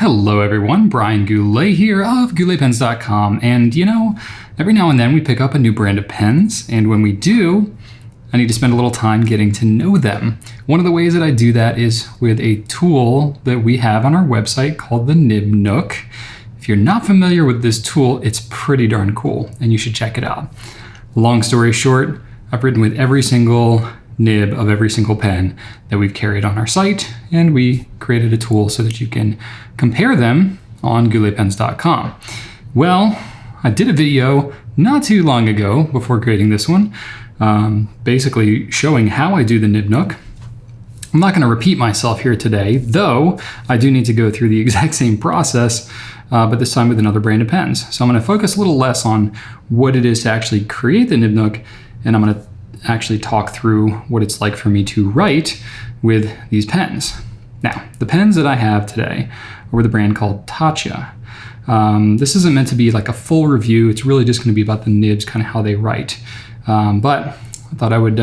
Hello everyone, Brian Goulet here of gouletpens.com, and every now and then we pick up a new brand of pens, and when we do, I need to spend a little time getting to know them. One of the ways that I do that is with a tool that we have on our website called the Nib Nook. If you're not familiar with this tool, it's pretty darn cool, and you should check it out. Long story short, I've written with every single nib of every single pen that we've carried on our site, and we created a tool so that you can compare them on gouletpens.com. Well, I did a video not too long ago before creating this one, basically showing how I do the Nib Nook. I'm not going to repeat myself here today, though I do need to go through the exact same process, but this time with another brand of pens. So I'm going to focus a little less on what it is to actually create the Nib Nook, and I'm going to actually talk through what it's like for me to write with these pens. Now, the pens that I have today are with a brand called Taccia. This isn't meant to be like a full review. It's really just going to be about the nibs, kind of how they write. But I thought I would,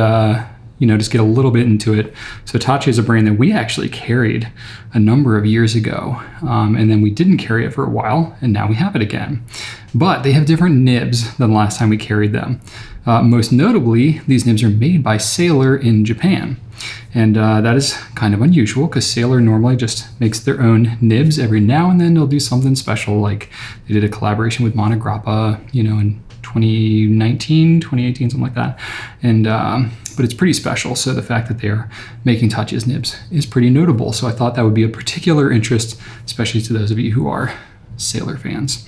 just get a little bit into it. So Taccia is a brand that we actually carried a number of years ago, and then we didn't carry it for a while, and now we have it again. But they have different nibs than the last time we carried them. Most notably, these nibs are made by Sailor in Japan. And that is kind of unusual because Sailor normally just makes their own nibs. Every now and then they'll do something special, like they did a collaboration with Monograppa, in 2019, 2018, something like that. And but it's pretty special. So the fact that they're making Taccia's nibs is pretty notable. So I thought that would be of particular interest, especially to those of you who are Sailor fans.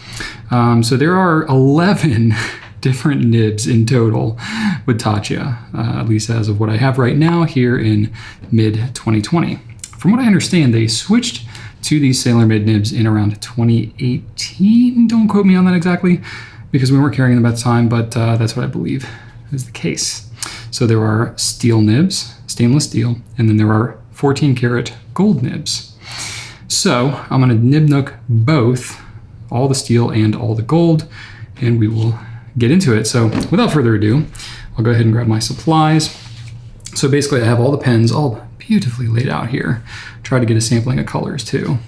So there are 11 different nibs in total with Taccia, at least as of what I have right now here in mid-2020. From what I understand, they switched to these Sailor-made nibs in around 2018. Don't quote me on that exactly, because we weren't carrying them at the time, but that's what I believe is the case. So there are steel nibs, stainless steel, and then there are 14 karat gold nibs. So I'm gonna Nib Nook both, all the steel and all the gold, and we will get into it. So without further ado, I'll go ahead and grab my supplies. So basically I have all the pens all beautifully laid out here. Try to get a sampling of colors too.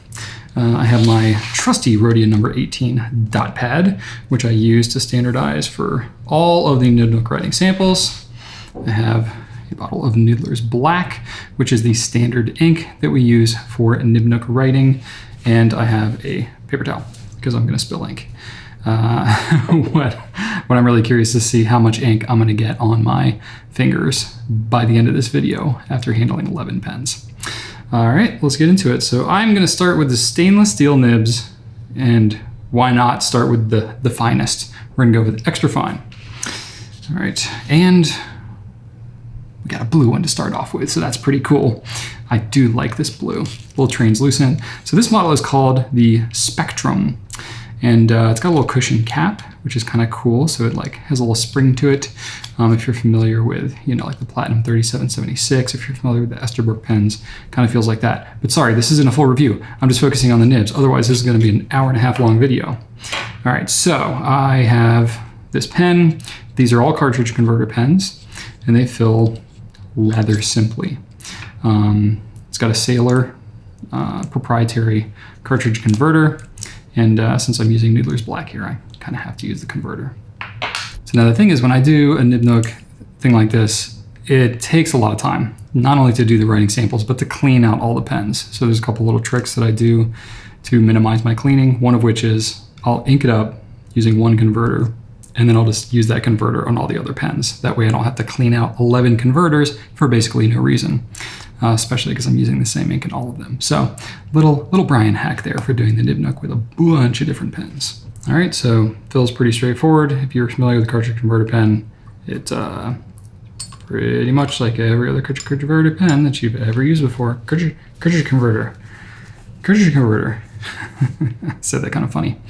I have my trusty Rhodia number 18 dot pad, which I use to standardize for all of the Nib Nook writing samples. I have a bottle of Noodler's Black, which is the standard ink that we use for Nib Nook writing. And I have a paper towel because I'm gonna spill ink. What I'm really curious to see how much ink I'm gonna get on my fingers by the end of this video after handling 11 pens. All right, let's get into it. So I'm gonna start with the stainless steel nibs, and why not start with the finest? We're gonna go with extra fine. All right, and we got a blue one to start off with, so that's pretty cool. I do like this blue, a little translucent. So this model is called the Spectrum. And it's got a little cushion cap, which is kind of cool. So it has a little spring to it. If you're familiar with, like the Platinum 3776, if you're familiar with the Esterbrook pens, kind of feels like that. But sorry, this isn't a full review. I'm just focusing on the nibs. Otherwise, this is gonna be an hour-and-a-half long video. All right, so I have this pen. These are all cartridge converter pens, and they fill rather simply. It's got a Sailor proprietary cartridge converter. And since I'm using Noodler's Black here, I kind of have to use the converter. So now the thing is, when I do a Nib Nook thing like this, it takes a lot of time, not only to do the writing samples, but to clean out all the pens. So there's a couple little tricks that I do to minimize my cleaning. One of which is I'll ink it up using one converter, and then I'll just use that converter on all the other pens. That way I don't have to clean out 11 converters for basically no reason. Especially because I'm using the same ink in all of them. So little Brian hack there for doing the Nib Nook with a bunch of different pens. All right, so feels pretty straightforward. If you're familiar with the cartridge converter pen, it's pretty much like every other cartridge converter pen that you've ever used before. Cartridge converter. I said that kind of funny.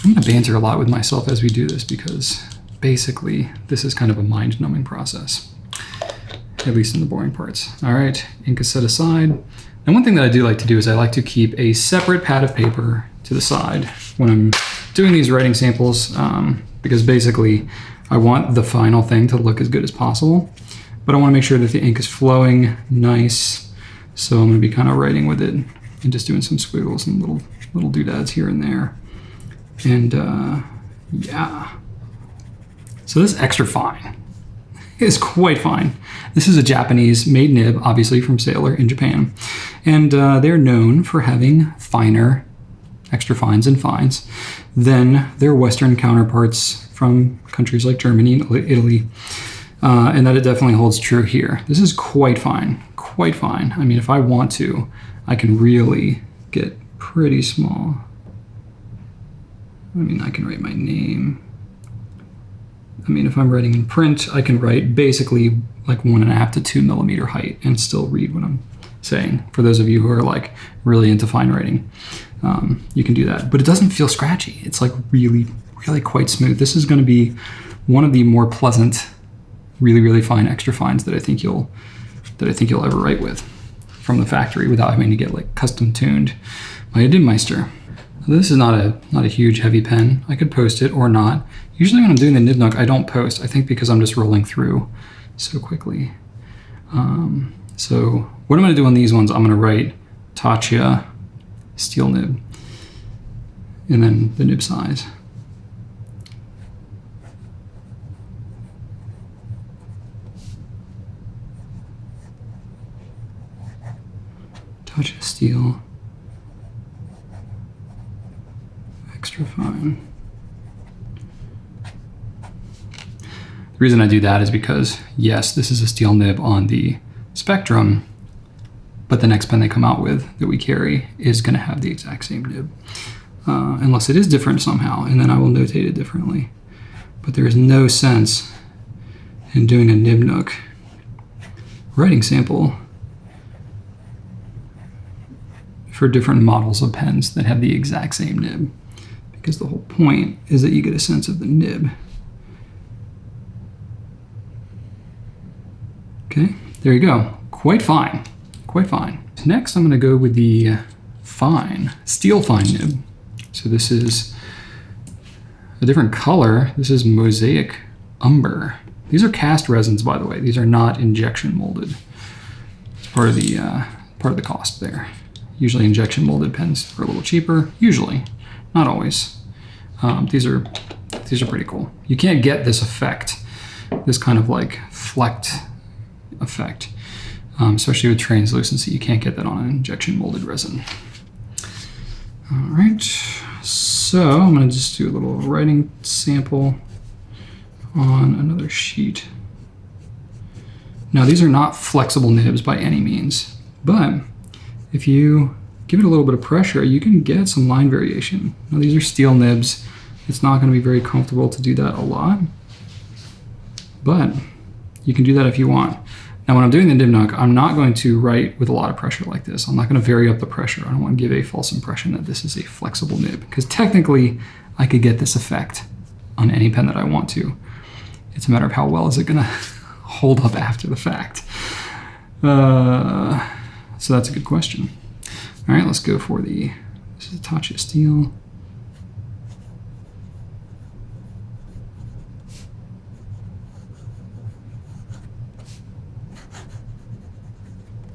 I'm gonna banter a lot with myself as we do this because basically this is kind of a mind-numbing process. At least in the boring parts. All right, ink is set aside. And one thing that I do like to do is I like to keep a separate pad of paper to the side when I'm doing these writing samples, because basically I want the final thing to look as good as possible, but I want to make sure that the ink is flowing nice. So I'm going to be kind of writing with it and just doing some squiggles and little doodads here and there. And yeah. So this extra fine is quite fine. This is a Japanese made nib, obviously from Sailor in Japan. And they're known for having finer extra fines and fines than their Western counterparts from countries like Germany and Italy. And that it definitely holds true here. This is quite fine, quite fine. I mean, if I want to, I can really get pretty small. I mean, I can write my name. I mean, if I'm writing in print, I can write basically like 1.5 to 2 millimeter height and still read what I'm saying. For those of you who are like really into fine writing, you can do that. But it doesn't feel scratchy. It's like really, really quite smooth. This is going to be one of the more pleasant, really, really fine extra fines that I think you'll ever write with from the factory without having to get like custom tuned by a Nibmeister. This is not a huge heavy pen. I could post it or not. Usually when I'm doing the Nib Nook, I don't post. I think because I'm just rolling through so quickly. So what I'm gonna do on these ones, I'm gonna write Taccia steel nib and then the nib size. Taccia steel, extra fine. The reason I do that is because, yes, this is a steel nib on the Spectrum, but the next pen they come out with that we carry is going to have the exact same nib, unless it is different somehow, and then I will notate it differently. But there is no sense in doing a Nib Nook writing sample for different models of pens that have the exact same nib, because the whole point is that you get a sense of the nib. Okay, there you go. Quite fine, quite fine. Next, I'm gonna go with the fine, steel fine nib. So this is a different color. This is Mosaic Umber. These are cast resins, by the way. These are not injection molded. It's part of the cost there. Usually injection molded pens are a little cheaper, usually, not always. These are pretty cool. You can't get this effect, this kind of like flecked effect, especially with translucency. You can't get that on an injection molded resin. All right, so I'm gonna just do a little writing sample on another sheet. Now these are not flexible nibs by any means, but if you give it a little bit of pressure, you can get some line variation. Now these are steel nibs. It's not gonna be very comfortable to do that a lot, but you can do that if you want. Now when I'm doing the Nib Nook, I'm not going to write with a lot of pressure like this. I'm not gonna vary up the pressure. I don't wanna give a false impression that this is a flexible nib, because technically I could get this effect on any pen that I want to. It's a matter of how well is it gonna hold up after the fact. So that's a good question. All right, let's go for this is a Taccia steel.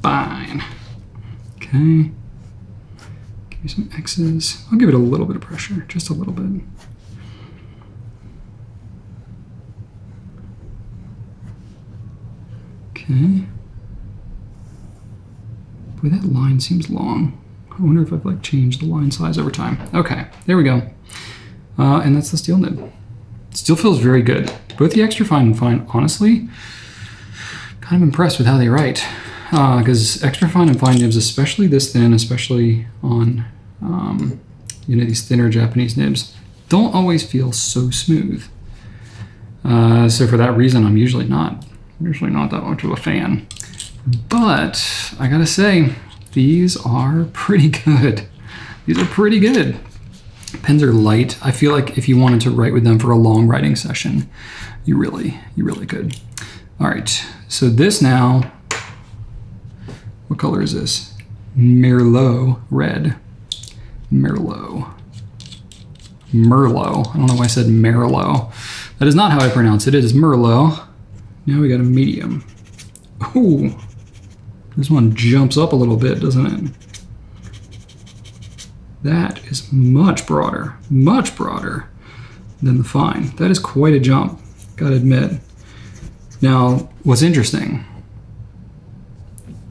Fine. Okay. Give me some X's. I'll give it a little bit of pressure, just a little bit. Okay. Boy, that line seems long. I wonder if I've like changed the line size over time. Okay, there we go. And that's the steel nib. It still feels very good. Both the extra fine and fine, honestly, kind of impressed with how they write. Because extra fine and fine nibs, especially this thin, especially on these thinner Japanese nibs, don't always feel so smooth. So for that reason, I'm usually not that much of a fan. But I gotta say, these are pretty good. These are pretty good. Pens are light. I feel like if you wanted to write with them for a long writing session, you really could. All right, so this now, what color is this? Merlot red. Merlot. Merlot. I don't know why I said Merlot. That is not how I pronounce it. It is Merlot. Now we got a medium. Ooh, this one jumps up a little bit, doesn't it? That is much broader than the fine. That is quite a jump, gotta admit. Now, what's interesting,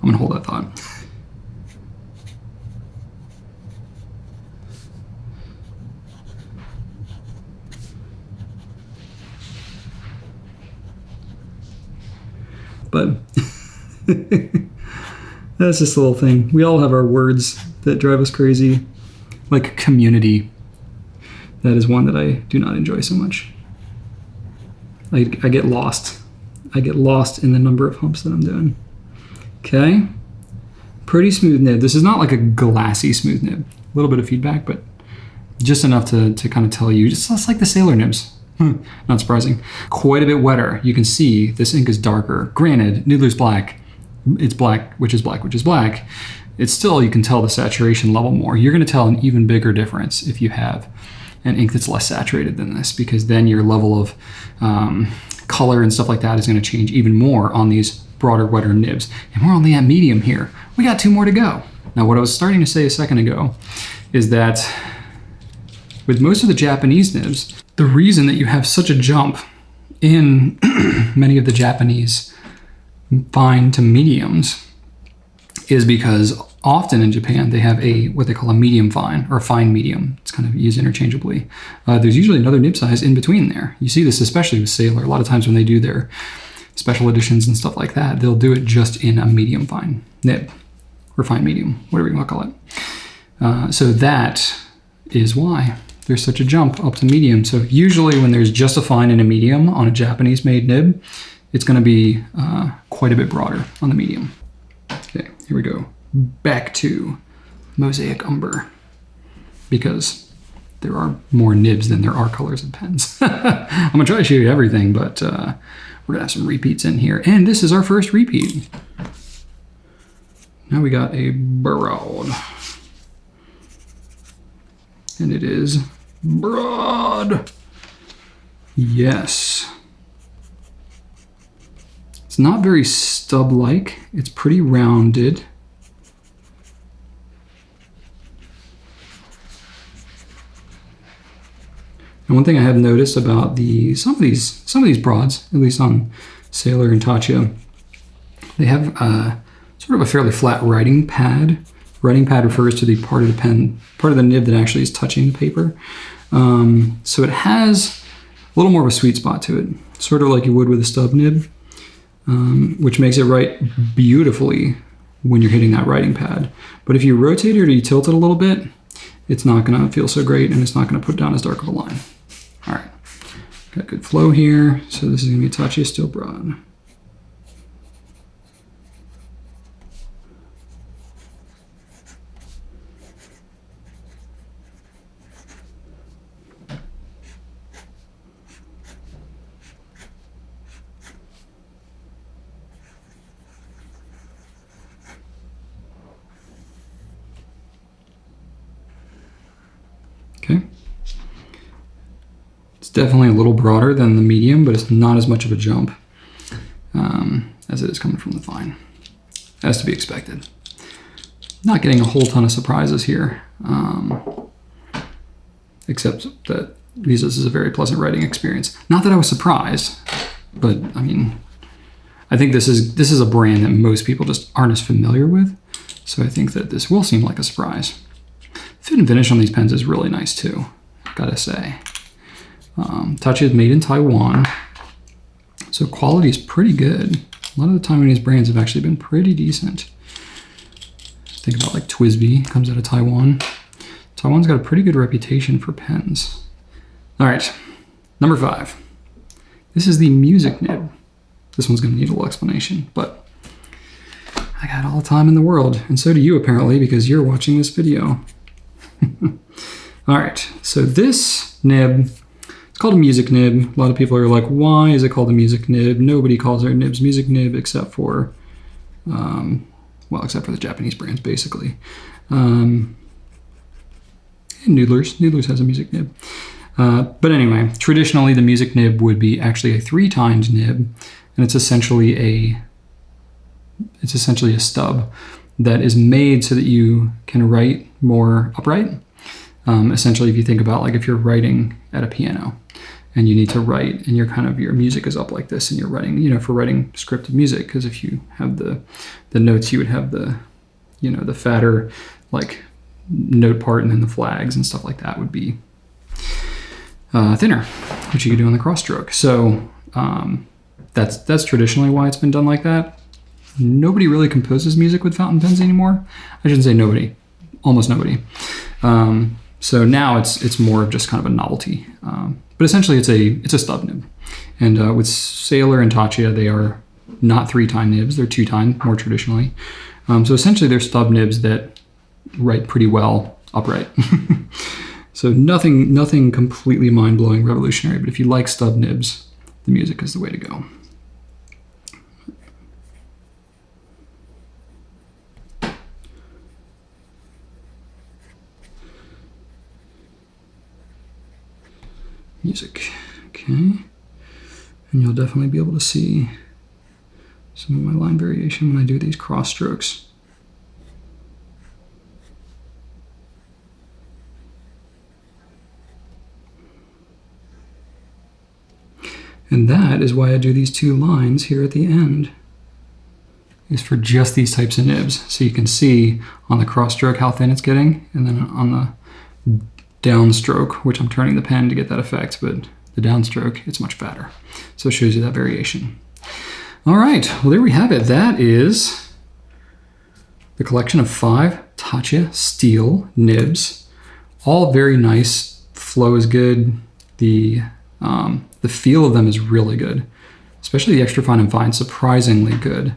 I'm gonna hold that thought. But that's just a little thing. We all have our words that drive us crazy, like community. That is one that I do not enjoy so much. I get lost. I get lost in the number of humps that I'm doing. Okay. Pretty smooth nib. This is not like a glassy smooth nib. A little bit of feedback, but just enough to kind of tell you, just like the Sailor nibs. Not surprising. Quite a bit wetter. You can see this ink is darker. Granted, Noodler's black. It's black, which is black, which is black. It's still, you can tell the saturation level more. You're going to tell an even bigger difference if you have an ink that's less saturated than this, because then your level of color and stuff like that is going to change even more on these broader, wetter nibs. And we're only at medium here. We got 2 more to go. Now, what I was starting to say a second ago is that with most of the Japanese nibs, the reason that you have such a jump in many of the Japanese fine to mediums is because often in Japan they have what they call a medium fine or a fine medium. It's kind of used interchangeably. There's usually another nib size in between there. You see this especially with Sailor. A lot of times when they do their special editions and stuff like that, they'll do it just in a medium fine nib or fine medium, whatever you want to call it. So that is why there's such a jump up to medium. So usually when there's just a fine and a medium on a Japanese made nib, it's going to be quite a bit broader on the medium. Okay, here we go. Back to Mosaic Umber, because there are more nibs than there are colors of pens. I'm going to try to show you everything, but we're going to have some repeats in here. And this is our first repeat. Now we got a Broad. And it is broad. Yes. It's not very stub-like. It's pretty rounded. And one thing I have noticed about some of these broads, at least on Sailor and Taccia, they have sort of a fairly flat writing pad. Writing pad refers to the part of the pen, part of the nib that actually is touching the paper. So it has a little more of a sweet spot to it, sort of like you would with a stub nib, which makes it write beautifully when you're hitting that writing pad. But if you rotate it or you tilt it a little bit, it's not gonna feel so great and it's not gonna put down as dark of a line. All right, got good flow here. So this is gonna be Taccia Steel Broad. Okay. It's definitely a little broader than the medium, but it's not as much of a jump as it is coming from the fine, as to be expected. Not getting a whole ton of surprises here, except that this is a very pleasant writing experience. Not that I was surprised, but I mean, I think this is a brand that most people just aren't as familiar with, so I think that this will seem like a surprise. Fit and finish on these pens is really nice too, gotta say. Taccia is made in Taiwan, so quality is pretty good. A lot of the Taiwanese brands have actually been pretty decent. Think about like Twisby, comes out of Taiwan. Taiwan's got a pretty good reputation for pens. All right, number 5. This is the Music Nib. This one's gonna need a little explanation, but I got all the time in the world, and so do you apparently, because you're watching this video. All right, so this nib, it's called a music nib. A lot of people are like, why is it called a music nib? Nobody calls their nibs music nib except for, except for the Japanese brands, basically. And Noodlers. Noodlers has a music nib. But anyway, traditionally the music nib would be actually a 3-tined nib, and it's essentially a stub that is made so that you can write more upright. Essentially, if you think about like if you're writing at a piano and you need to write and your music is up like this and you're writing, you know, for writing scripted music, because if you have the notes, you would have the, you know, the fatter like note part, and then the flags and stuff like that would be thinner, which you could do on the cross stroke. So that's traditionally why it's been done like that. Nobody really composes music with fountain pens anymore. I shouldn't say nobody, almost nobody. So now it's more of just kind of a novelty. But essentially it's a stub nib. And with Sailor and Taccia, they are not 3-tine nibs, they're 2-tine more traditionally. So essentially they're stub nibs that write pretty well upright. So nothing completely mind-blowing, revolutionary, but if you like stub nibs, the music is the way to go. Music, okay. And you'll definitely be able to see some of my line variation when I do these cross strokes. And that is why I do these 2 lines here at the end, is for just these types of nibs. So you can see on the cross stroke how thin it's getting, and then on the downstroke, which I'm turning the pen to get that effect, but the downstroke, it's much fatter. So it shows you that variation. All right, well, there we have it. That is the collection of 5 Taccia steel nibs. All very nice. Flow is good. The feel of them is really good, especially the extra fine and fine, surprisingly good.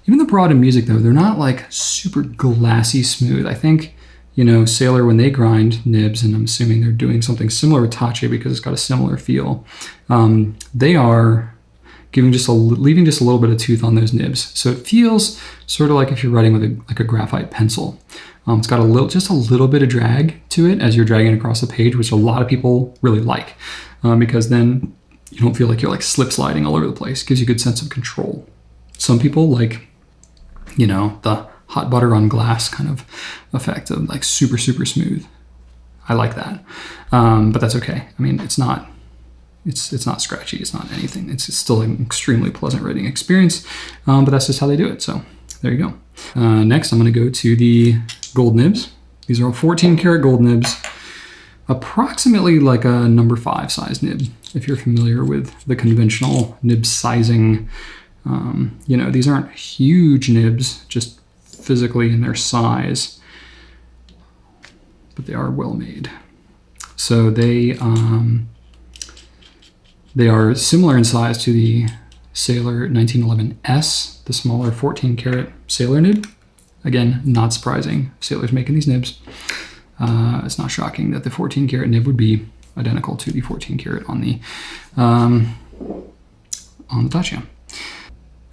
Even the broad and music, though, they're not like super glassy smooth. I think, you know, Sailor, when they grind nibs, and I'm assuming they're doing something similar with Taccia because it's got a similar feel, they are leaving just a little bit of tooth on those nibs. So it feels sort of like if you're writing with a graphite pencil. It's got just a little bit of drag to it as you're dragging across the page, which a lot of people really like, because then you don't feel like you're like slip sliding all over the place. It gives you a good sense of control. Some people like, you know, the hot butter on glass kind of effect of like super, super smooth. I like that. But that's okay. I mean, it's not scratchy. It's not anything. It's still an extremely pleasant writing experience, but that's just how they do it. So there you go. Next, I'm going to go to the gold nibs. These are all 14 karat gold nibs, approximately like a number 5 size nib. If you're familiar with the conventional nib sizing, you know, these aren't huge nibs, just physically in their size, but they are well made. So they are similar in size to the Sailor 1911S, the smaller 14 karat Sailor nib. Again, not surprising. Sailor's making these nibs. It's not shocking that the 14 karat nib would be identical to the 14 karat on the Taccia. All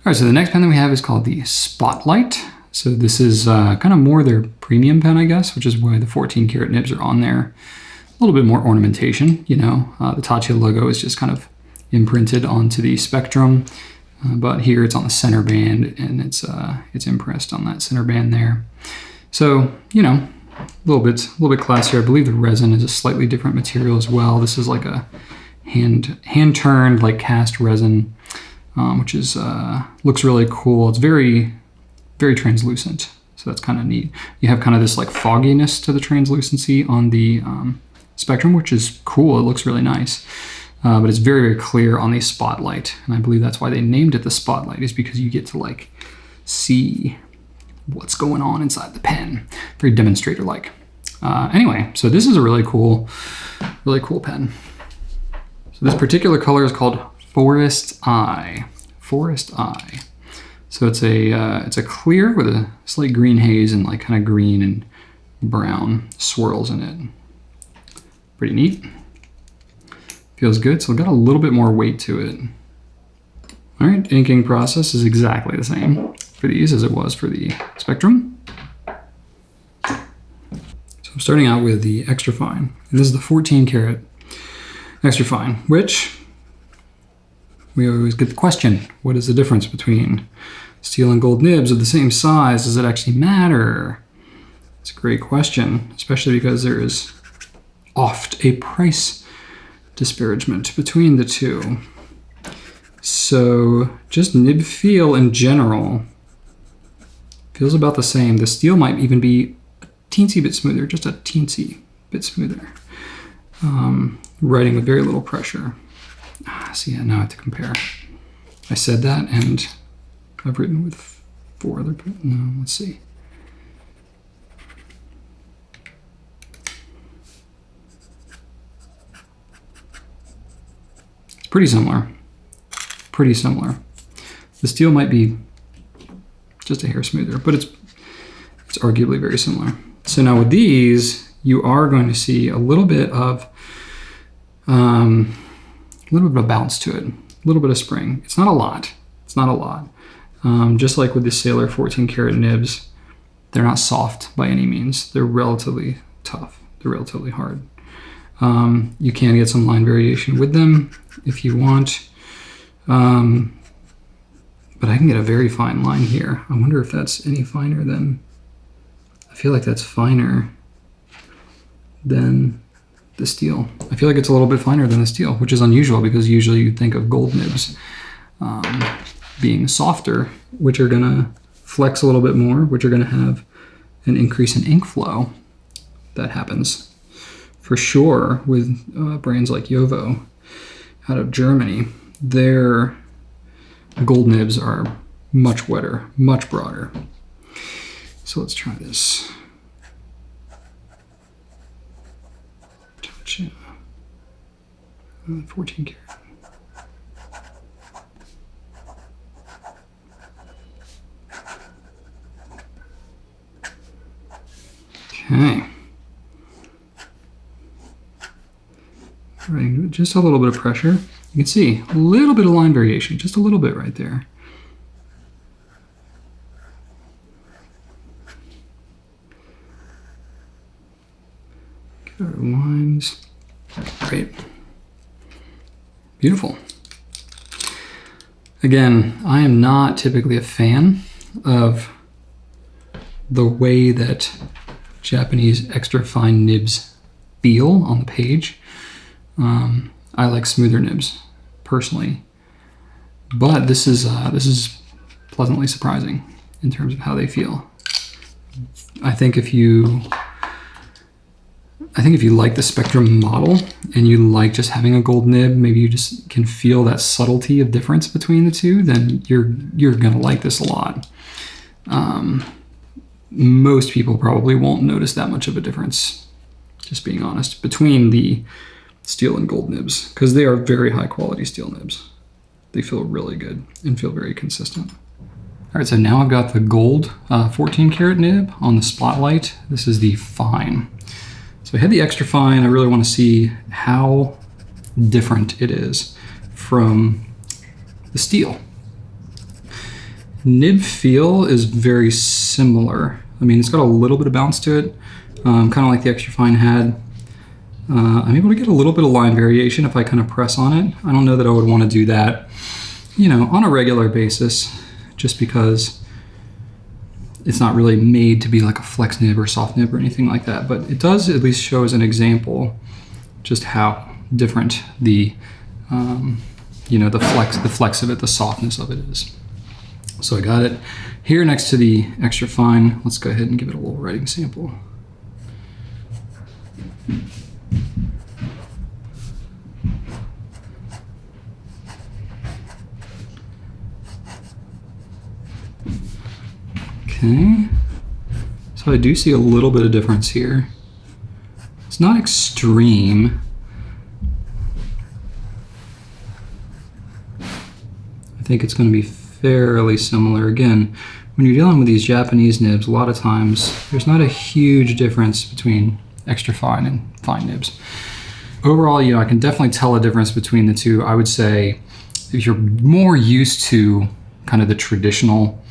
right, so the next pen that we have is called the Spotlight. So this is kind of more their premium pen, I guess, which is why the 14 karat nibs are on there. A little bit more ornamentation, you know. The Taccia logo is just kind of imprinted onto the spectrum, but here it's on the center band, and it's impressed on that center band there. So, you know, a little bit classier. I believe the resin is a slightly different material as well. This is like a hand-turned, like cast resin, which is looks really cool. It's very, very translucent, so that's kind of neat. You have kind of this like fogginess to the translucency on the spectrum, which is cool. It looks really nice, but it's very, very clear on the Spotlight, and I believe that's why they named it the Spotlight, is because you get to like see what's going on inside the pen. Very demonstrator-like. Anyway, so this is a really cool pen. So this particular color is called Forest Eye. Forest Eye. So it's a clear with a slight green haze and like kind of green and brown swirls in it. Pretty neat. Feels good. So it got a little bit more weight to it. All right, inking process is exactly the same for these as it was for the Spectrum. So I'm starting out with the extra fine, and this is the 14 karat extra fine, which we always get the question, what is the difference between steel and gold nibs of the same size? Does it actually matter? It's a great question, especially because there is oft a price disparagement between the two. So just nib feel in general feels about the same. The steel might even be a teensy bit smoother, just a teensy bit smoother. Writing with very little pressure. So yeah, now I have to compare. I said that and I've written with 4 other people. No, let's see. It's pretty similar. Pretty similar. The steel might be just a hair smoother, but it's arguably very similar. So now with these, you are going to see a little bit of a bounce to it, a little bit of spring. It's not a lot. It's not a lot. Just like with the Sailor 14 karat nibs, they're not soft by any means. They're relatively tough. They're relatively hard. You can get some line variation with them if you want. But I can get a very fine line here. I wonder if that's any finer than, I feel like that's finer than the steel. I feel like it's a little bit finer than the steel, which is unusual because usually you think of gold nibs being softer, which are gonna flex a little bit more, which are gonna have an increase in ink flow. That happens for sure with brands like Jovo out of Germany. Their gold nibs are much wetter, much broader. So let's try this. Taccia. 14 karat. Okay. Right, just a little bit of pressure. You can see a little bit of line variation, just a little bit right there. Get our lines. Great. Beautiful. Again, I am not typically a fan of the way that Japanese extra fine nibs feel on the page. I like smoother nibs personally, but this is pleasantly surprising in terms of how they feel. I think if you like the Spectrum model and you like just having a gold nib, maybe you just can feel that subtlety of difference between the two, then you're gonna like this a lot. Most people probably won't notice that much of a difference, just being honest, between the steel and gold nibs, because they are very high quality steel nibs. They feel really good and feel very consistent. All right, so now I've got the gold 14 karat nib on the Spotlight. This is the fine. So I had the extra fine. I really want to see how different it is from the steel. Nib feel is very similar. I mean, it's got a little bit of bounce to it, kind of like the extra fine had. I'm able to get a little bit of line variation if I kind of press on it. I don't know that I would want to do that, you know, on a regular basis, just because it's not really made to be like a flex nib or soft nib or anything like that. But it does at least show as an example just how different the, you know, the flex of it, the softness of it is. So I got it here next to the extra fine. Let's go ahead and give it a little writing sample. Okay, so I do see a little bit of difference here. It's not extreme. I think it's going to be fairly similar. Again, when you're dealing with these Japanese nibs, a lot of times there's not a huge difference between extra fine and fine nibs. Overall, you know, I can definitely tell a difference between the two. I would say if you're more used to kind of the traditional,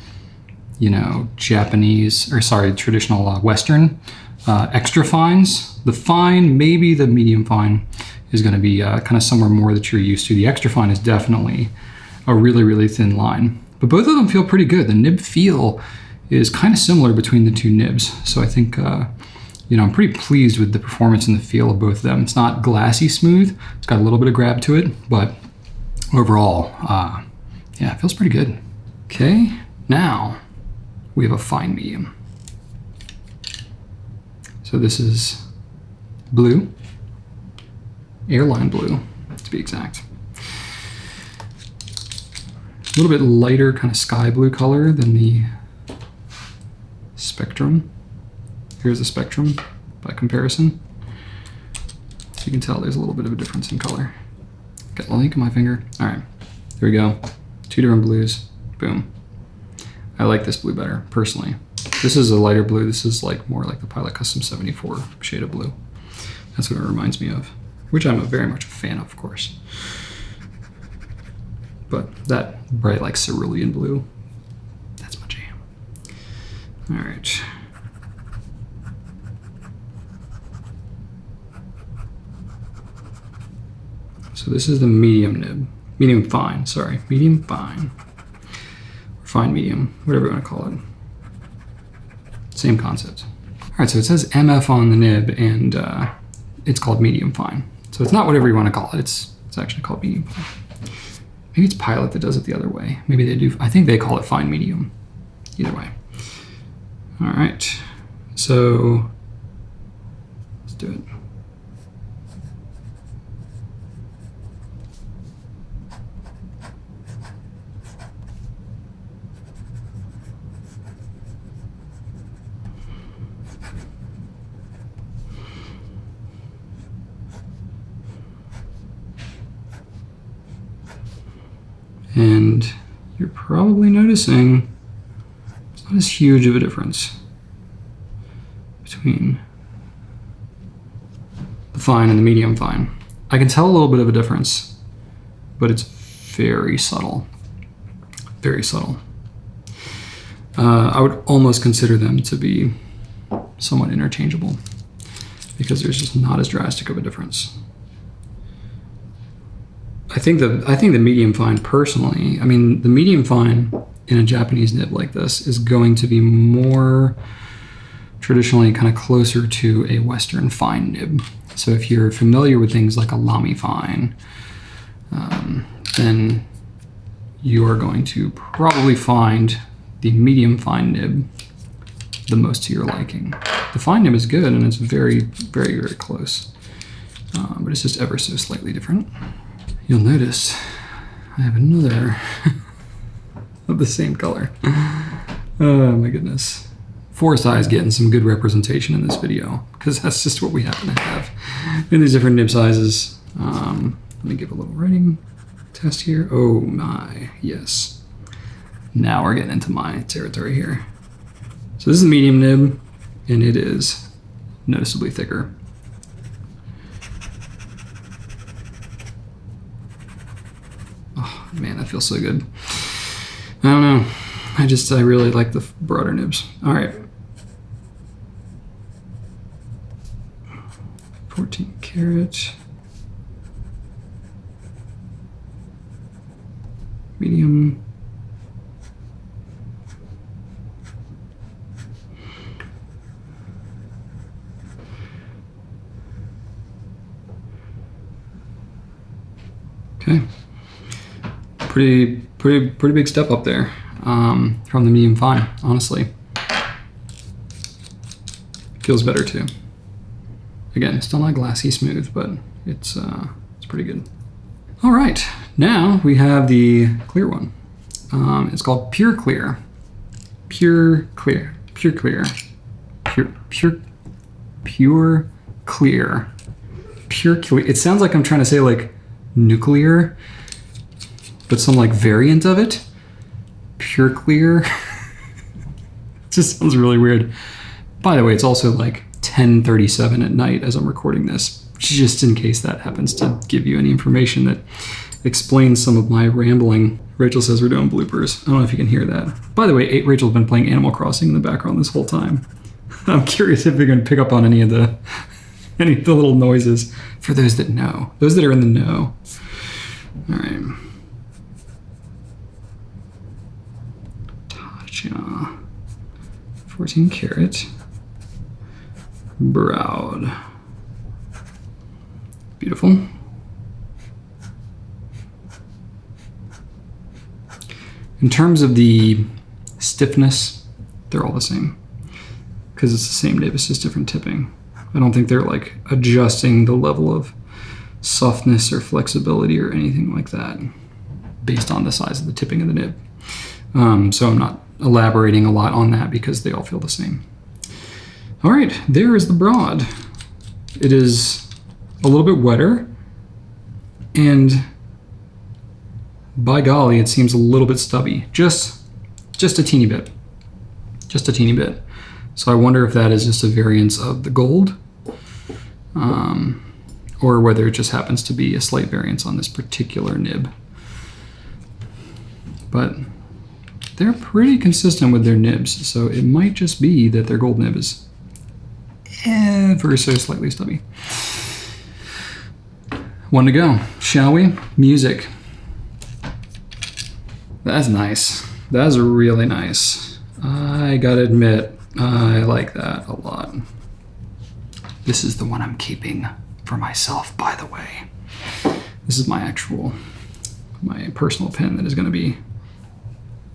you know, traditional Western extra fines, the fine, maybe the medium fine is going to be kind of somewhere more that you're used to. The extra fine is definitely a really, really thin line, but both of them feel pretty good. The nib feel is kind of similar between the two nibs. So I think you know, I'm pretty pleased with the performance and the feel of both of them. It's not glassy smooth. It's got a little bit of grab to it, but overall, yeah, it feels pretty good. Okay, now we have a fine medium. So this is blue, airline blue to be exact. A little bit lighter kind of sky blue color than the Spectrum. Here's the Spectrum by comparison. So you can tell there's a little bit of a difference in color. Got the link in my finger. All right, there we go. 2 different blues, boom. I like this blue better, personally. This is a lighter blue. This is like more like the Pilot Custom 74 shade of blue. That's what it reminds me of, which I'm very much a fan of course. But that bright like cerulean blue, that's my jam. All right. So this is the medium nib, medium fine, sorry, medium fine, or fine medium, whatever you want to call it. Same concept. All right, so it says MF on the nib, and it's called medium fine. So it's not whatever you want to call it. It's actually called medium fine. Maybe it's Pilot that does it the other way. Maybe they do. I think they call it fine medium. Either way. All right. So let's do it. And you're probably noticing it's not as huge of a difference between the fine and the medium fine. I can tell a little bit of a difference, but it's very subtle. Very subtle. I would almost consider them to be somewhat interchangeable because there's just not as drastic of a difference. I think the medium fine personally, I mean, the medium fine in a Japanese nib like this is going to be more traditionally kind of closer to a Western fine nib. So if you're familiar with things like a Lamy fine, then you are going to probably find the medium fine nib the most to your liking. The fine nib is good and it's very, very, very close, but it's just ever so slightly different. You'll notice I have another of the same color. Oh my goodness. Forest Eye is getting some good representation in this video because that's just what we happen to have in these different nib sizes. Let me give a little writing test here. Oh my, yes. Now we're getting into my territory here. So this is a medium nib and it is noticeably thicker. Man, that feels so good. I don't know. I really like the broader nibs. All right. 14 karat. Medium. Okay. Pretty big step up there from the medium fine, honestly. Feels better too. Again, still not glassy smooth, but it's pretty good. All right, now we have the clear one. It's called Pure Clear. Pure Clear. Pure Clear. Pure Clear. Pure Clear. It sounds like I'm trying to say like nuclear, but some like variant of it. Pure Clear. It just sounds really weird. By the way, it's also like 10:37 at night as I'm recording this, just in case that happens to give you any information that explains some of my rambling. Rachel says we're doing bloopers. I don't know if you can hear that. By the way, Rachel's been playing Animal Crossing in the background this whole time. I'm curious if you're going to pick up on any of the little noises. For those that know, those that are in the know. All right. Taccia. 14 karat. Broad. Beautiful. In terms of the stiffness, they're all the same because it's the same nib, it's just different tipping. I don't think they're like adjusting the level of softness or flexibility or anything like that based on the size of the tipping of the nib. So I'm not elaborating a lot on that because they all feel the same. All right, there is the broad. It is a little bit wetter, and by golly, it seems a little bit stubby. Just a teeny bit. Just a teeny bit. So I wonder if that is just a variance of the gold, or whether it just happens to be a slight variance on this particular nib. But they're pretty consistent with their nibs, so it might just be that their gold nib is ever so slightly stubby. One to go, shall we? Music. That's nice. That's really nice. I gotta admit, I like that a lot. This is the one I'm keeping for myself, by the way. This is my personal pen that is gonna be,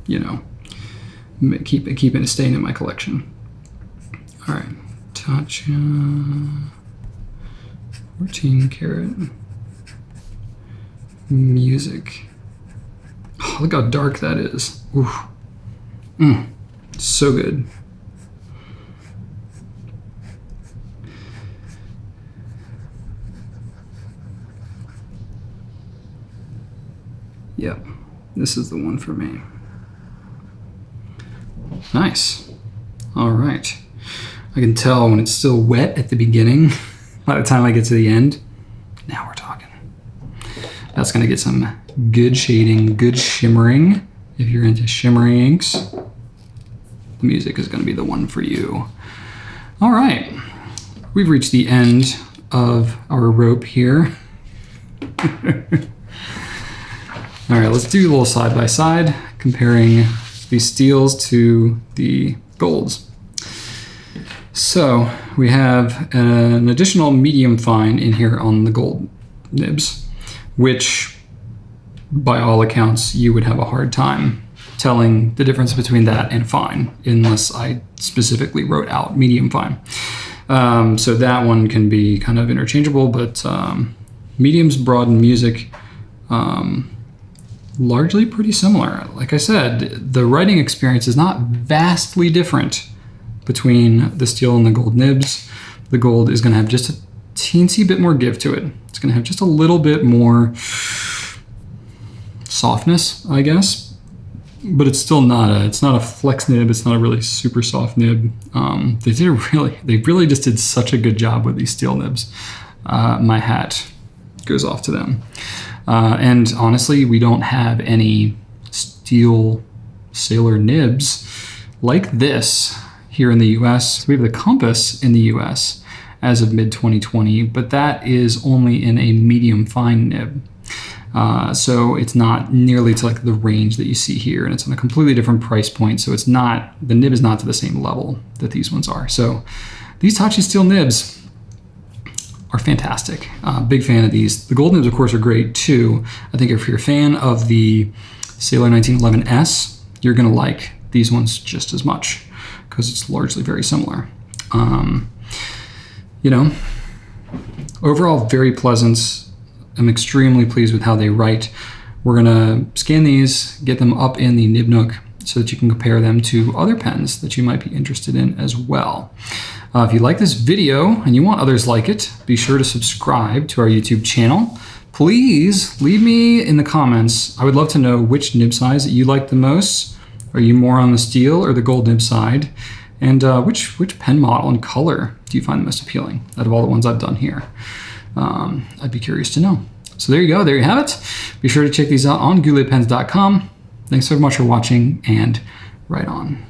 you know, keeping it staying in my collection. All right, Taccia, 14 karat. Music. Oh, look how dark that is. Oof. So good. Yep, this is the one for me. Nice. All right. I can tell when it's still wet at the beginning. By the time I get to the end, now we're talking. That's gonna get some good shading, good shimmering. If you're into shimmering inks, the music is gonna be the one for you. All right, we've reached the end of our rope here. All right, let's do a little side by side, comparing the steels to the golds. So we have an additional medium fine in here on the gold nibs, which by all accounts, you would have a hard time telling the difference between that and fine, unless I specifically wrote out medium fine. So that one can be kind of interchangeable, but mediums, broad, and music, largely pretty similar. Like I said, the writing experience is not vastly different between the steel and the gold nibs. The gold is gonna have just a teensy bit more give to it. It's gonna have just a little bit more softness, I guess, but it's still it's not a flex nib. It's not a really super soft nib. They really just did such a good job with these steel nibs. My hat goes off to them. And honestly, we don't have any steel sailor nibs like this here in the US. We have the Compass in the US as of mid 2020, but that is only in a medium fine nib. So it's not nearly to like the range that you see here, and it's on a completely different price point. So it's not, the nib is not to the same level that these ones are. So these Taccia steel nibs are fantastic. Big fan of these. The gold nibs, of course, are great too. I think if you're a fan of the Sailor 1911S, you're gonna like these ones just as much because it's largely very similar. You know, overall very pleasant. I'm extremely pleased with how they write. We're gonna scan these, get them up in the Nib Nook so that you can compare them to other pens that you might be interested in as well. If you like this video and you want others like it, be sure to subscribe to our YouTube channel. Please leave me in the comments. I would love to know which nib size that you like the most. Are you more on the steel or the gold nib side? And which pen model and color do you find the most appealing out of all the ones I've done here? I'd be curious to know. So there you go, there you have it. Be sure to check these out on gouletpens.com. Thanks so much for watching, and right on.